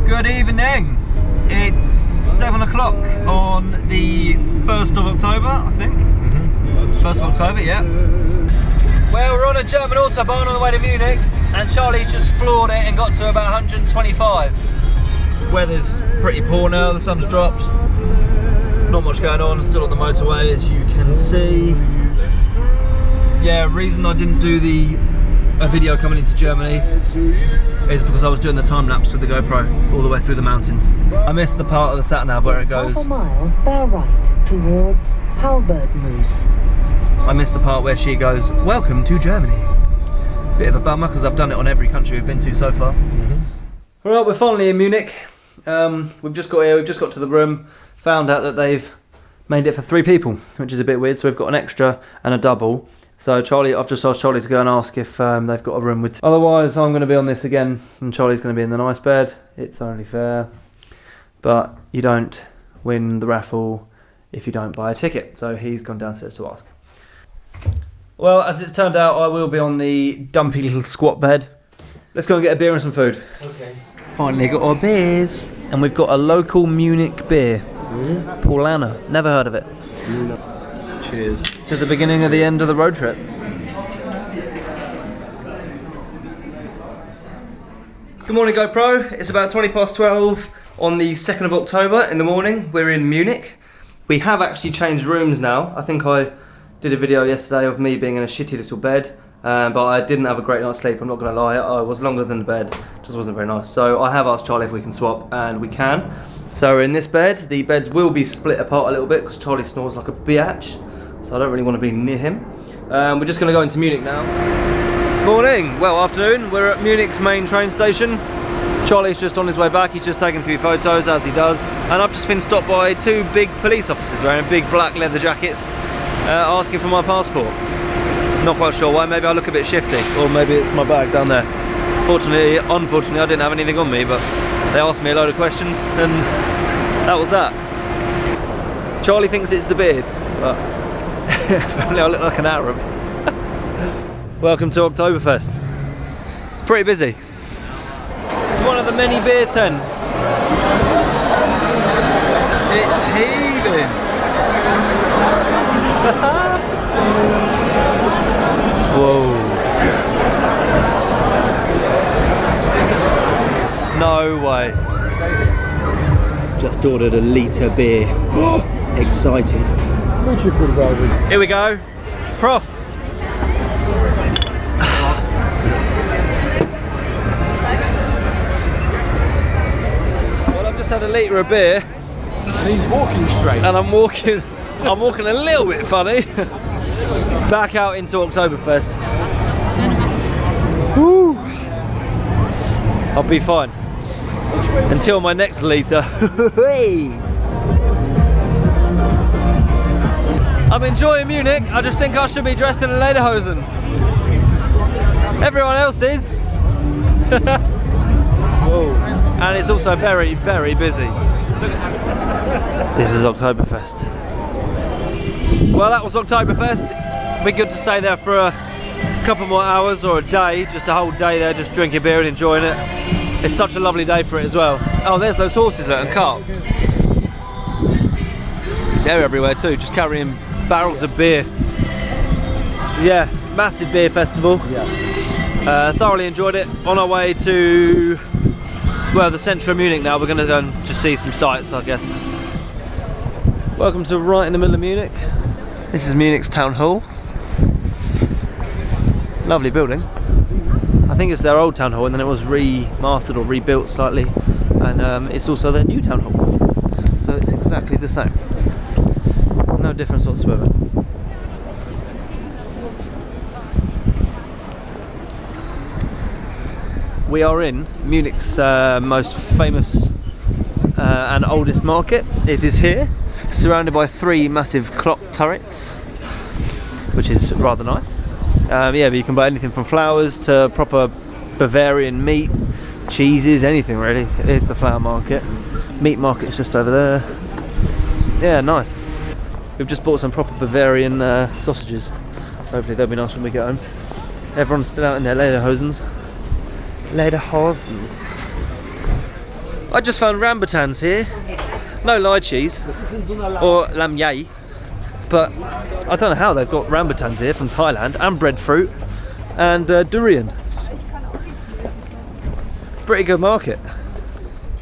Good evening. It's 7 o'clock on the 1st of October, I think. 1st of October, yeah. Well, we're on a German autobahn on the way to Munich, and Charlie's just floored it and got to about 125. Weather's pretty poor now, the sun's dropped. Not much going on, still on the motorway as you can see. Yeah, reason I didn't do a video coming into Germany is because I was doing the time lapse with the GoPro all the way through the mountains. I missed the part of the sat-nav where it goes. Half a mile, bear right towards Halbertmoos. I missed the part where she goes, "Welcome to Germany." Bit of a bummer because I've done it on every country we've been to so far. Right, we're finally in Munich. We've just got here, we've just got to the room, found out that they've made it for 3 people, which is a bit weird. So we've got an extra and a double. So Charlie, I've just asked Charlie to go and ask if they've got a room with. Otherwise, I'm going to be on this again, and Charlie's going to be in the nice bed. It's only fair, but you don't win the raffle if you don't buy a ticket. So he's gone downstairs to ask. Well, as it's turned out, I will be on the dumpy little squat bed. Let's go and get a beer and some food. Okay. Finally got our beers, and we've got a local Munich beer, Paulaner. Never heard of it. Cheers. To the beginning of the end of the road trip. Good morning, GoPro. It's about 12:20 on the 2nd of October in the morning. We're in Munich. We have actually changed rooms now. I think I did a video yesterday of me being in a shitty little bed, but I didn't have a great night's sleep, I'm not going to lie. I was longer than the bed, just wasn't very nice. So I have asked Charlie if we can swap, and we can. So we're in this bed. The beds will be split apart a little bit because Charlie snores like a biatch. So I don't really want to be near him. We're just going to go into Munich now. Morning, well afternoon. We're at Munich's main train station. Charlie's just on his way back. He's just taking a few photos, as he does. And I've just been stopped by 2 big police officers wearing big black leather jackets, asking for my passport. Not quite sure why. Maybe I look a bit shifty, or maybe it's my bag down there. Unfortunately, I didn't have anything on me, but they asked me a load of questions, and that was that. Charlie thinks it's the beard, but apparently I look like an Arab. Welcome to Oktoberfest. Pretty busy. This is one of the many beer tents. It's heaving. Whoa. No way. Just ordered a litre beer. Excited. Here we go. Prost. Well, I've just had a litre of beer. And he's walking straight. And I'm walking a little bit funny. Back out into Oktoberfest. Woo. I'll be fine. Until my next litre. I'm enjoying Munich. I just think I should be dressed in a lederhosen. Everyone else is. Whoa. And it's also very, very busy. This is Oktoberfest. Well, that was Oktoberfest. Be good to stay there for a couple more hours or a day, just a whole day there, just drinking beer and enjoying it. It's such a lovely day for it as well. Oh, there's those horses there and cart. They're everywhere too, just carrying barrels of beer. Yeah, massive beer festival. Yeah. Thoroughly enjoyed it. On our way to, well, the centre of Munich now. We're going to go and just see some sights, I guess. Welcome to right in the middle of Munich. This is Munich's town hall. Lovely building. I think it's their old town hall, and then it was remastered or rebuilt slightly, and it's also their new town hall. So it's exactly the same. No difference whatsoever. We are in Munich's most famous and oldest market. It is here, surrounded by 3 massive clock turrets, which is rather nice. Yeah, but you can buy anything from flowers to proper Bavarian meat, cheeses, anything really. It is the flower market. Meat market's just over there. Yeah, nice. We've just bought some proper Bavarian sausages, so hopefully they'll be nice when we get home. Everyone's still out in their lederhosens. Lederhosens. I just found rambutans here. No lychees or lamyay, but I don't know how they've got rambutans here from Thailand, and breadfruit and durian. Pretty good market.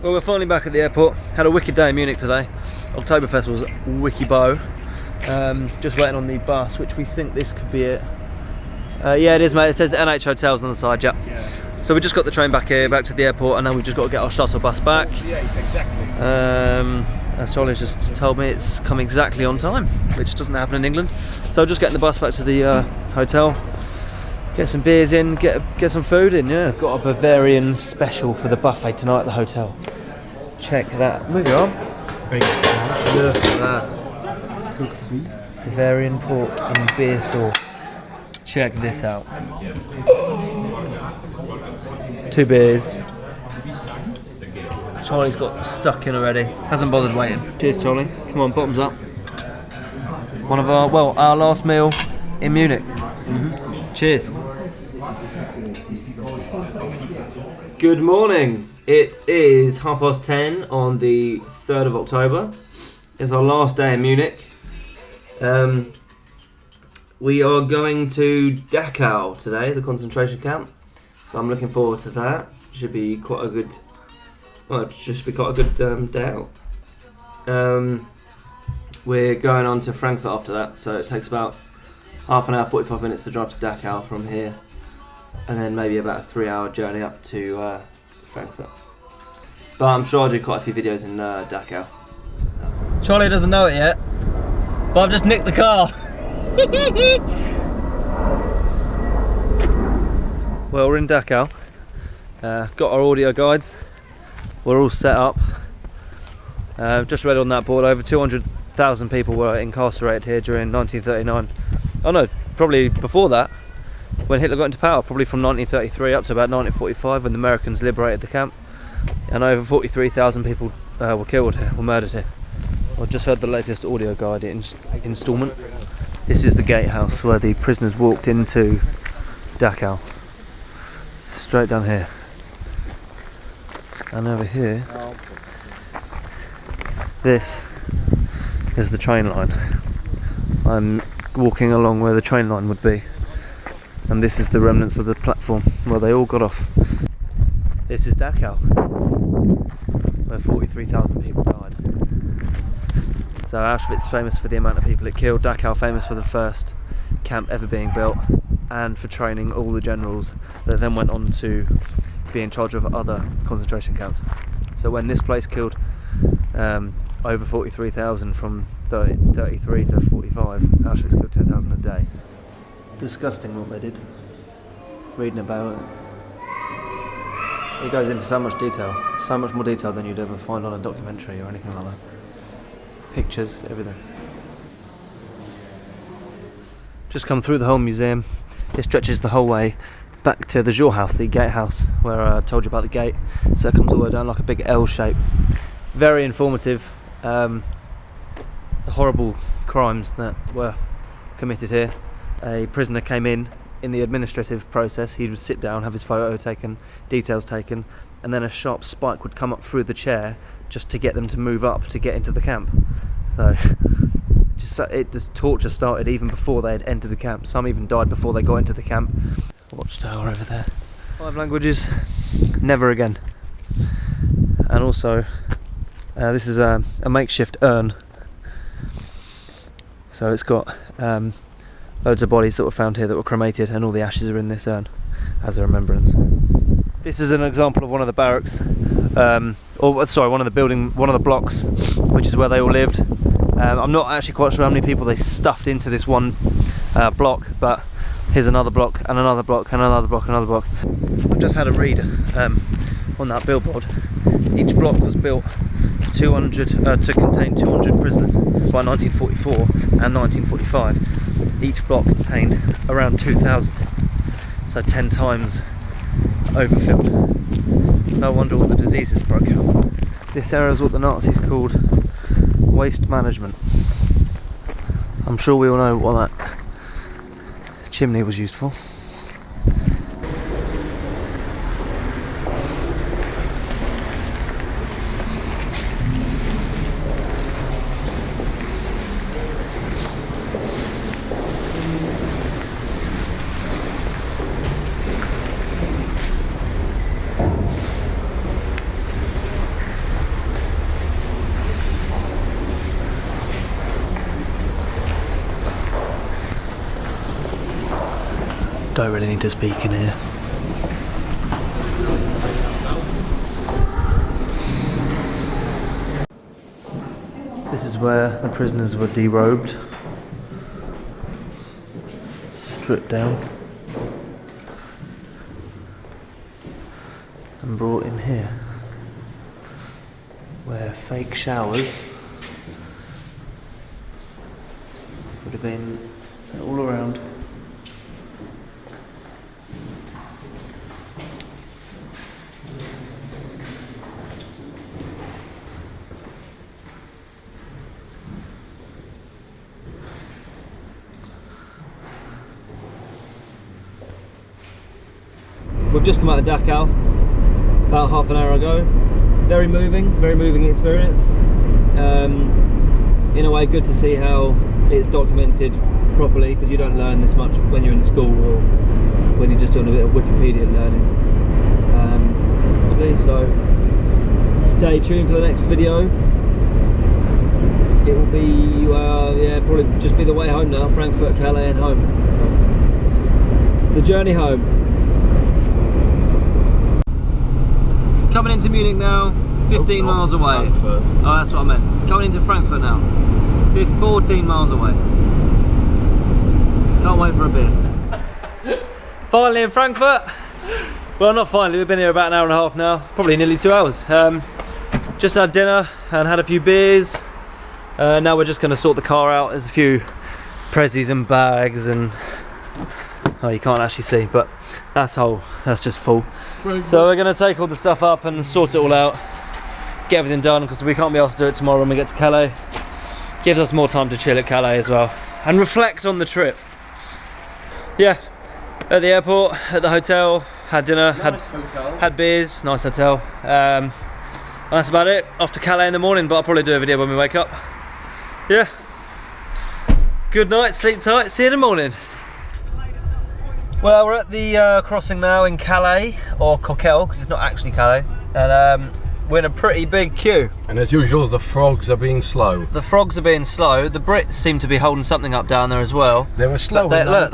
Well, we're finally back at the airport. Had a wicked day in Munich today. Oktoberfest was wicky bow. Just waiting on the bus, which we think this could be it. Yeah, it is, mate. It says NH Hotels on the side, yeah. So we just got the train back here, back to the airport, and now we've just got to get our shuttle bus back. Yeah, exactly. As Charlie's just told me, it's come exactly on time, which doesn't happen in England. So just getting the bus back to the hotel, get some beers in, get some food in. Yeah, I've got a Bavarian special for the buffet tonight at the hotel. Check that. Move it on. Look at that. Cooked beef. Bavarian pork and beer sauce. Check this out. 2 beers. Charlie's got stuck in already. Hasn't bothered waiting. Cheers, Charlie. Come on, bottoms up. One of our, well, our last meal in Munich. Cheers. Good morning. It is 10:30 on the 3rd of October. It's our last day in Munich. We are going to Dachau today, the concentration camp. So I'm looking forward to that. Should be quite a good, well, it should be quite a good day out. We're going on to Frankfurt after that, so it takes about half an hour, 45 minutes to drive to Dachau from here, and then maybe about a 3-hour journey up to Frankfurt. But I'm sure I'll do quite a few videos in Dachau. So. Charlie doesn't know it yet, but I've just nicked the car. Well, we're in Dachau. Got our audio guides. We're all set up. Just read on that board, over 200,000 people were incarcerated here during 1939. Oh no, probably before that, when Hitler got into power, probably from 1933 up to about 1945 when the Americans liberated the camp. And over 43,000 people were killed here, were murdered here. I just heard the latest audio guide instalment. This is the gatehouse where the prisoners walked into Dachau. Straight down here. And over here, this is the train line. I'm walking along where the train line would be. And this is the remnants of the platform where they all got off. This is Dachau, where 43,000 people died. So Auschwitz famous for the amount of people it killed, Dachau famous for the first camp ever being built, and for training all the generals that then went on to be in charge of other concentration camps. So when this place killed over 43,000 from 33 to 45, Auschwitz killed 10,000 a day. Disgusting what they did. Reading about it. It goes into so much detail, so much more detail than you'd ever find on a documentary or anything like that. Pictures, everything. Just come through the whole museum. It stretches the whole way back to the House, the gatehouse, where I told you about the gate. So it comes all the way down like a big L shape. Very informative. The horrible crimes that were committed here. A prisoner came in the administrative process. He would sit down, have his photo taken, details taken, and then a sharp spike would come up through the chair just to get them to move up to get into the camp. So the torture started even before they had entered the camp. Some even died before they got into the camp. Watchtower over there. 5 languages, never again. And also, this is a makeshift urn. So it's got loads of bodies that were found here that were cremated, and all the ashes are in this urn as a remembrance. This is an example of one of the barracks, one of the blocks, which is where they all lived. I'm not actually quite sure how many people they stuffed into this one block, but here's another block, and another block, and another block, and another block. I've just had a read on that billboard. Each block was built to contain 200 prisoners by 1944 and 1945. Each block contained around 2,000, so 10 times overfilled. No wonder all the diseases broke out. This area is what the Nazis called waste management. I'm sure we all know what that chimney was used for. Don't really need to speak in here. This is where the prisoners were derobed, stripped down, and brought in here, where fake showers would have been all around. We've just come out of Dachau about half an hour ago. Very moving experience. In a way, good to see how it's documented properly, because you don't learn this much when you're in school or when you're just doing a bit of Wikipedia learning. So stay tuned for the next video. It will be, yeah, probably just be the way home now. Frankfurt, Calais and home. So, the journey home. Coming into Munich now, 15 miles away. Frankfurt. Oh, that's what I meant. Coming into Frankfurt now, 14 miles away. Can't wait for a beer. Finally in Frankfurt. Well, not finally, we've been here about an hour and a half now, probably nearly 2 hours. Just had dinner and had a few beers. Now we're just going to sort the car out. There's a few prezzies and bags and, oh, you can't actually see, but that's just full. So we're going to take all the stuff up and sort it all out, get everything done, because we can't be asked to do it tomorrow when we get to Calais. Gives us more time to chill at Calais as well and reflect on the trip. Yeah, at the airport, at the hotel, had dinner, had beers, nice hotel. And that's about it. Off to Calais in the morning, but I'll probably do a video when we wake up. Yeah. Good night, sleep tight, see you in the morning. Well, we're at the crossing now in Calais, or Coquel, because it's not actually Calais, and we're in a pretty big queue. And as usual, the frogs are being slow. The frogs are being slow. The Brits seem to be holding something up down there as well. They were slow. Look,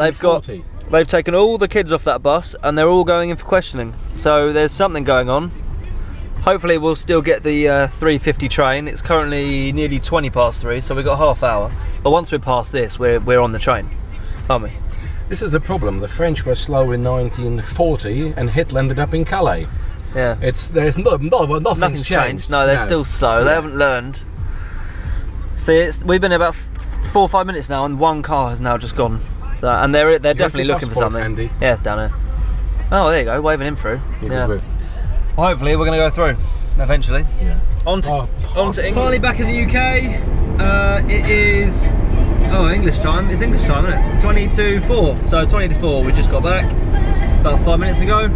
they've taken all the kids off that bus, and they're all going in for questioning. So there's something going on. Hopefully we'll still get the 3:50 train. It's currently nearly 20 past 3, so we've got half hour. But once we're past this, we're on the train, aren't we? This is the problem. The French were slow in 1940, and Hitler ended up in Calais. Yeah. Nothing's changed. No, they're still slow. Yeah. They haven't learned. See, we've been about 4 or 5 minutes now, and one car has now just gone. So, and they're definitely looking for something. Handy. Yeah, it's down there. Oh, there you go, waving him through. Yeah. Well, hopefully we're going to go through eventually. Yeah. On to England. Finally back in the UK. It is English time. It's English time, isn't it? 20 to 4. So 20 to 4. We just got back about 5 minutes ago.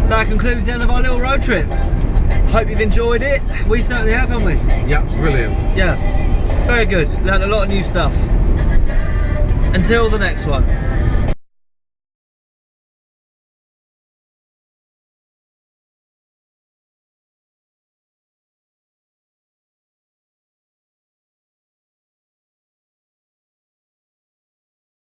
That concludes the end of our little road trip. Hope you've enjoyed it. We certainly have, haven't we? Yeah, brilliant. Yeah, very good. Learned a lot of new stuff. Until the next one.